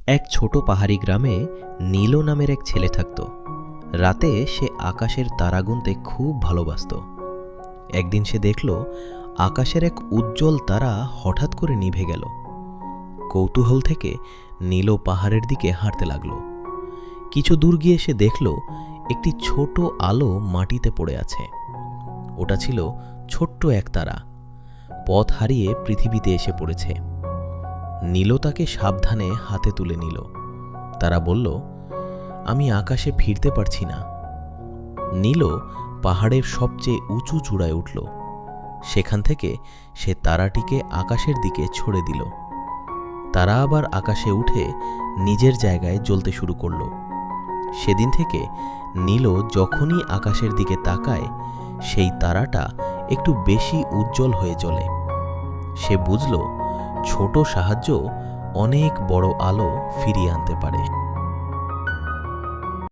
এক ছোট পাহাড়ি গ্রামে নীলো নামের এক ছেলে থাকত। রাতে সে আকাশের তারা গুনতে খুব ভালোবাসত। একদিন সে দেখল আকাশের এক উজ্জ্বল তারা হঠাৎ করে নিভে গেল। কৌতূহল থেকে নীলো পাহাড়ের দিকে হাঁটতে লাগল। কিছু দূর গিয়ে সে দেখল একটি ছোট আলো মাটিতে পড়ে আছে। ওটা ছিল ছোট্ট এক তারা, পথ হারিয়ে পৃথিবীতে এসে পড়েছে। নীলো তাকে সাবধানে হাতে তুলে নিল। তারা বলল, আমি আকাশে ফিরতে পারছি না। নীলো পাহাড়ের সবচেয়ে উঁচু চূড়ায় উঠল। সেখান থেকে সে তারাটিকে আকাশের দিকে ছড়ে দিল। তারা আবার আকাশে উঠে নিজের জায়গায় জ্বলতে শুরু করল। সেদিন থেকে নীলো যখনই আকাশের দিকে তাকায়, সেই তারাটা একটু বেশি উজ্জ্বল হয়ে জ্বলে। সে বুঝল, ছোট সাহায্য অনেক বড় আলো ফিরিয়ে আনতে পারে।